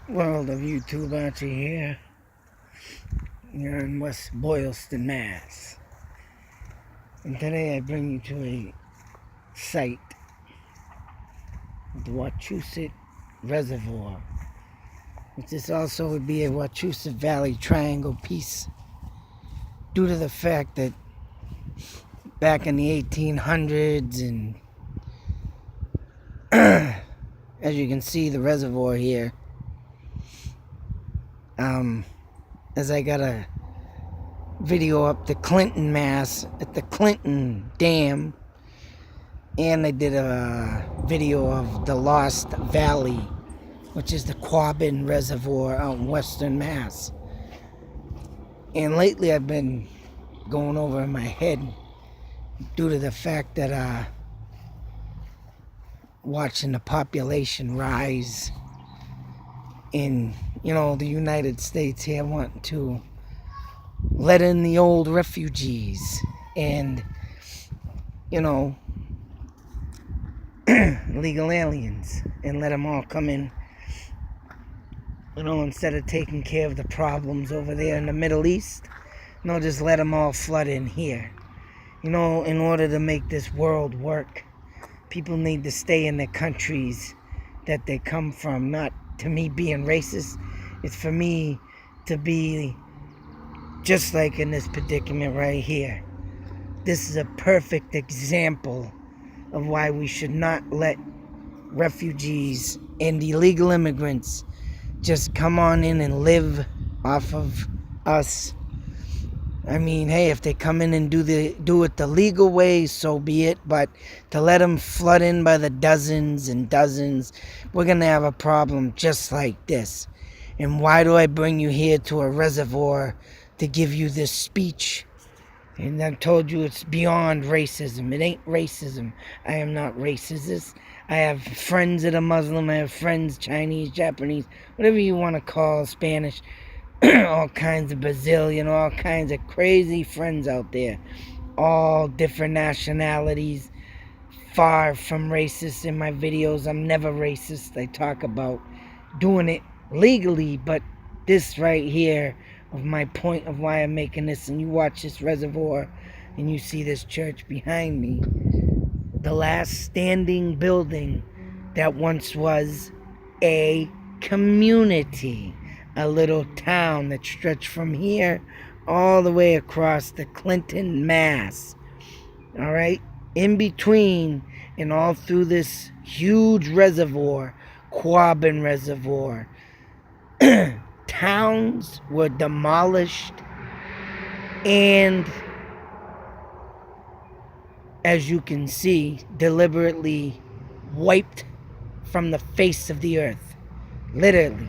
World of YouTube Archie here. You're in West Boylston, Mass. And today I bring you to a site, the Wachusett Reservoir, which is also would be a Wachusett Valley Triangle piece, due to the fact that back in the 1800s, and as you can see the reservoir here, as I got a video up the Clinton, Mass, at the Clinton Dam, and I did a video of the Lost Valley, which is the Quabbin Reservoir out in Western Mass. And lately I've been going over in my head due to the fact that watching the population rise in, the United States here, wanting to let in the old refugees and, illegal aliens, and let them all come in, instead of taking care of the problems over there in the Middle East. Just let them all flood in here. In order to make this world work, people need to stay in the countries that they come from. Not to me being racist, it's for me to be just like in this predicament right here. This is a perfect example of why we should not let refugees and illegal immigrants just come on in and live off of us. I mean, hey, if they come in and do it the legal way, so be it. But to let them flood in by the dozens and dozens, we're going to have a problem just like this. And why do I bring you here to a reservoir to give you this speech? And I've told you it's beyond racism. It ain't racism. I am not racist. I have friends that are Muslim. I have friends, Chinese, Japanese, whatever you want to call, Spanish. All kinds of Brazilian, all kinds of crazy friends out there. All different nationalities. Far from racist in my videos. I'm never racist. I talk about doing it legally, but this right here of my point of why I'm making this, and you watch this reservoir and you see this church behind me, the last standing building that once was a community, a little town that stretched from here all the way across the Clinton, Mass. All right? In between and all through this huge reservoir, Quabbin Reservoir, towns were demolished and, as you can see, deliberately wiped from the face of the earth. Literally.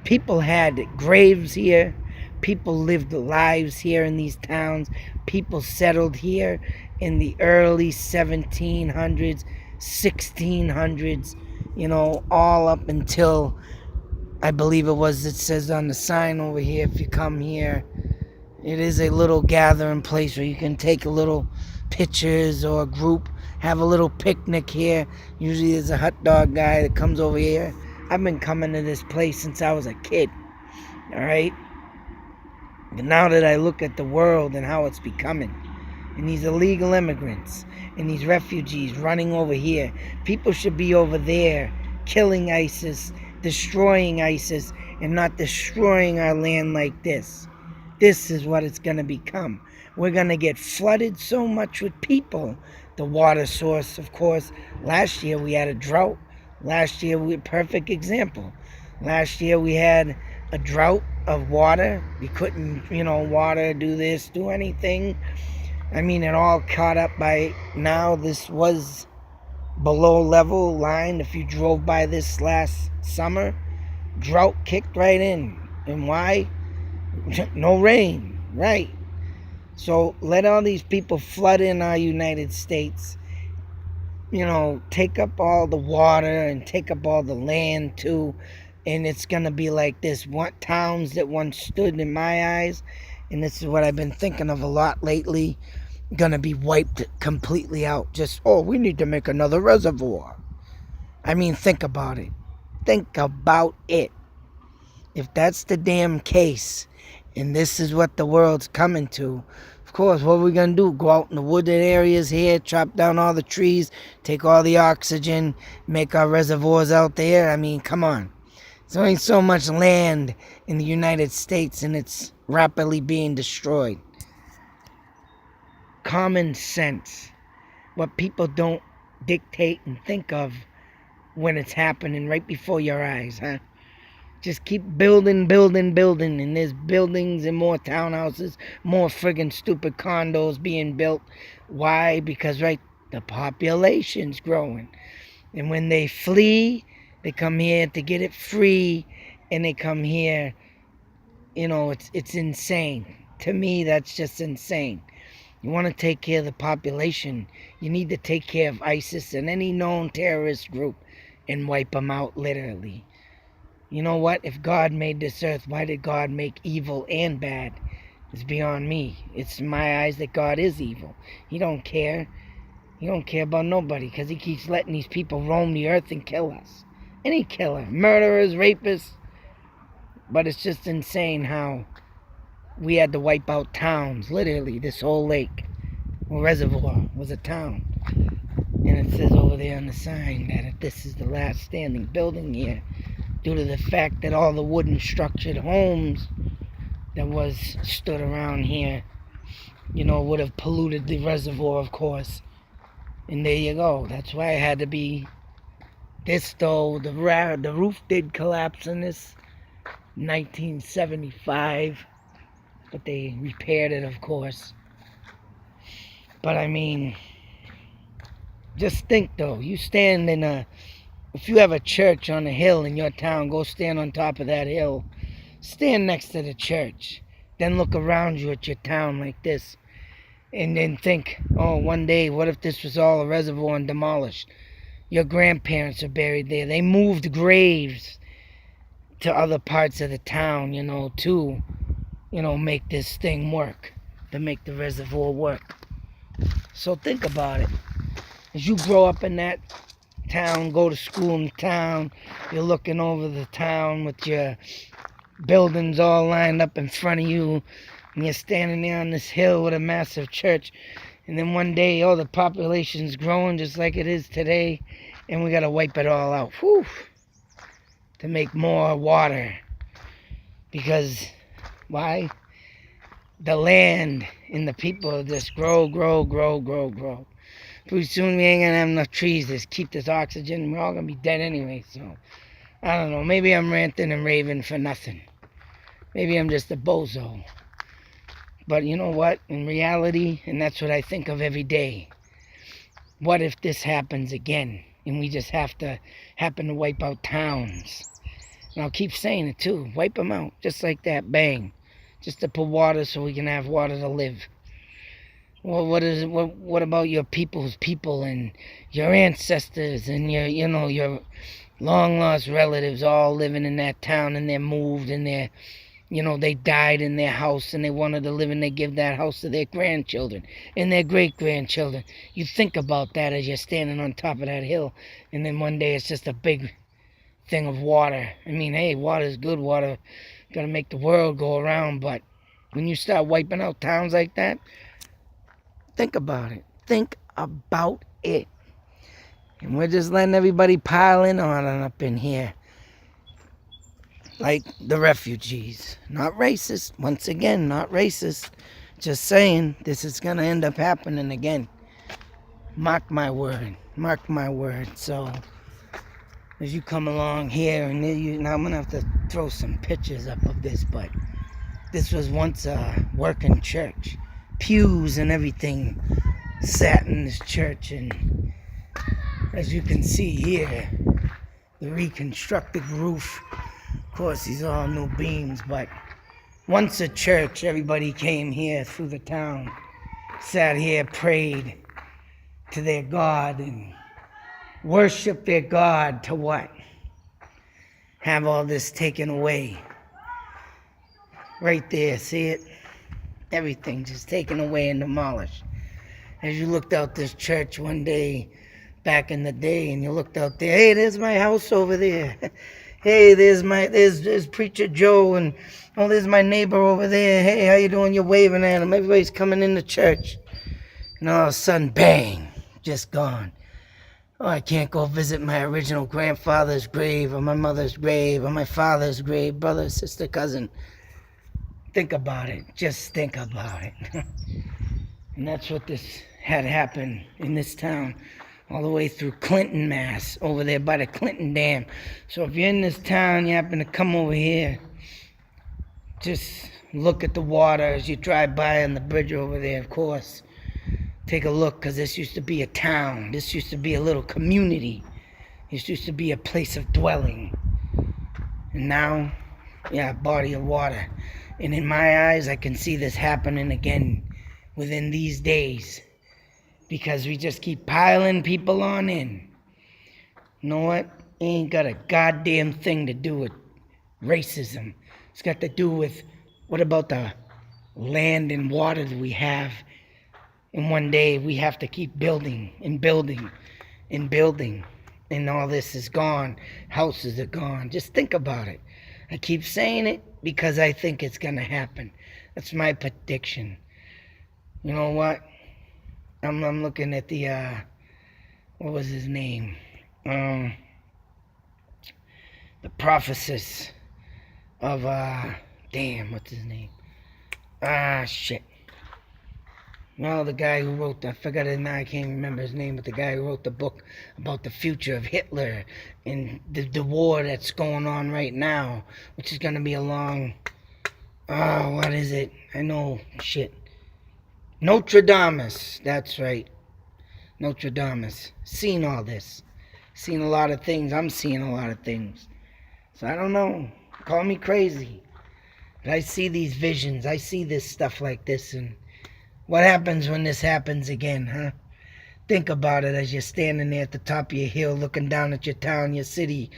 People had graves here. People lived lives here in these towns. People settled here in the early 1700s, 1600s, all up until, I believe it says on the sign over here, if you come here, it is a little gathering place where you can take a little pictures, or a group, have a little picnic here. Usually there's a hot dog guy that comes over here. I've been coming to this place since I was a kid, all right? But now that I look at the world and how it's becoming, and these illegal immigrants, and these refugees running over here, people should be over there killing ISIS, destroying ISIS, and not destroying our land like this. This is what it's going to become. We're going to get flooded so much with people. The water source, of course. Last year we had a drought. Last year, perfect example. Last year we had a drought of water. We couldn't, water, do this, do anything. I mean, it all caught up by now. This was below level line. If you drove by this last summer, drought kicked right in. And why? No rain, right? So let all these people flood in our United States. Take up all the water and take up all the land too. And it's going to be like this. What towns that once stood in my eyes, and this is what I've been thinking of a lot lately, going to be wiped completely out. Just, we need to make another reservoir. I mean, think about it. Think about it. If that's the damn case, and this is what the world's coming to, of course, what are we going to do? Go out in the wooded areas here, chop down all the trees, take all the oxygen, make our reservoirs out there? I mean, come on. There's only so much land in the United States, and it's rapidly being destroyed. Common sense. What people don't dictate and think of when it's happening right before your eyes, huh? Just keep building, and there's buildings and more townhouses, more friggin' stupid condos being built. Why? Because, right, the population's growing. And when they flee, they come here to get it free, and they come here, it's insane. To me, that's just insane. You want to take care of the population, you need to take care of ISIS and any known terrorist group and wipe them out, literally. You know what? If God made this earth, why did God make evil and bad? It's beyond me. It's in my eyes that God is evil. He don't care. He don't care about nobody because he keeps letting these people roam the earth and kill us. Any killer. Murderers, rapists. But it's just insane how we had to wipe out towns. Literally, this whole lake or reservoir was a town. And it says over there on the sign that this is the last standing building here, due to the fact that all the wooden structured homes that was stood around here, would have polluted the reservoir, of course. And there you go. That's why it had to be this, though. The roof did collapse in this 1975, but they repaired it, of course. But I mean, just think, though. You stand if you have a church on a hill in your town, go stand on top of that hill. Stand next to the church. Then look around you at your town like this. And then think, oh, one day, what if this was all a reservoir and demolished? Your grandparents are buried there. They moved graves to other parts of the town, to, make this thing work. To make the reservoir work. So think about it. As you grow up in that town, go to school in the town, you're looking over the town with your buildings all lined up in front of you, and you're standing there on this hill with a massive church, and then one day, the population's growing just like it is today, and we gotta wipe it all out, to make more water. Because, why? The land and the people just grow. Pretty soon we ain't gonna have enough trees to keep this oxygen. We're all gonna be dead anyway, so I don't know. Maybe I'm ranting and raving for nothing. Maybe I'm just a bozo. But you know what? In reality, and that's what I think of every day, what if this happens again and we just happen to wipe out towns? And I'll keep saying it too. Wipe them out. Just like that. Bang. Just to put water so we can have water to live. Well, what about your people's people and your ancestors and your long lost relatives all living in that town, and they're moved and they died in their house and they wanted to live and they give that house to their grandchildren and their great-grandchildren. You think about that as you're standing on top of that hill, and then one day it's just a big thing of water. I mean, hey, water's good. Water gotta make the world go around, but when you start wiping out towns like that, think about it. Think about it. And we're just letting everybody pile in on and up in here. Like the refugees. Not racist. Once again, not racist. Just saying, this is going to end up happening again. Mark my word. Mark my word. So, as you come along here, and now I'm going to have to throw some pictures up of this, but this was once a working church. Pews and everything sat in this church, and as you can see here, the reconstructed roof. Of course, these are all new beams, but once a church, everybody came here through the town, sat here, prayed to their God, and worshiped their God to what? Have all this taken away. Right there, see it? Everything just taken away and demolished. As you looked out this church one day, back in the day, and you looked out there, hey, there's my house over there. Hey, there's Preacher Joe, and oh, there's my neighbor over there. Hey, how you doing? You're waving at him. Everybody's coming into church. And all of a sudden, bang, just gone. Oh, I can't go visit my original grandfather's grave, or my mother's grave, or my father's grave, brother, sister, cousin. Think about it. Just think about it. And that's what this had happened in this town, all the way through Clinton, Mass, over there by the Clinton Dam. So if you're in this town, you happen to come over here, just look at the water as you drive by on the bridge over there, of course. Take a look, because this used to be a town. This used to be a little community. This used to be a place of dwelling. And now, yeah, a body of water. And in my eyes, I can see this happening again within these days, because we just keep piling people on in. You know what? It ain't got a goddamn thing to do with racism. It's got to do with, what about the land and water that we have? And one day we have to keep building and building and building, and all this is gone. Houses are gone. Just think about it. I keep saying it because I think it's gonna happen. That's my prediction. You know what? I'm looking at the what was his name? The prophecies of damn, what's his name? Shit. No, the guy who wrote, I forgot his name, I can't remember his name, but the guy who wrote the book about the future of Hitler and the war that's going on right now, which is gonna be a long, what is it? I know, shit. Notre Dame, that's right. Notre Dame. Seen all this. Seen a lot of things. I'm seeing a lot of things. So I don't know. Call me crazy. But I see these visions. I see this stuff like this. And what happens when this happens again, huh? Think about it as you're standing there at the top of your hill looking down at your town, your city,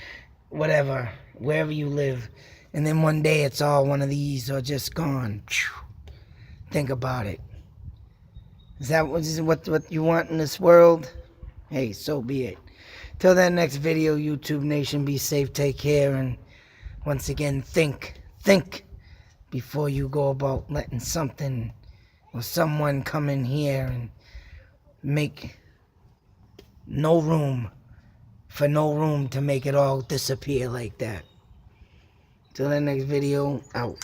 whatever, wherever you live. And then one day it's all one of these or just gone. Think about it. Is that what you want in this world? Hey, so be it. Till that next video, YouTube Nation, be safe, take care, and once again, think before you go about letting something or someone come in here and make no room to make it all disappear like that. Till that next video, out.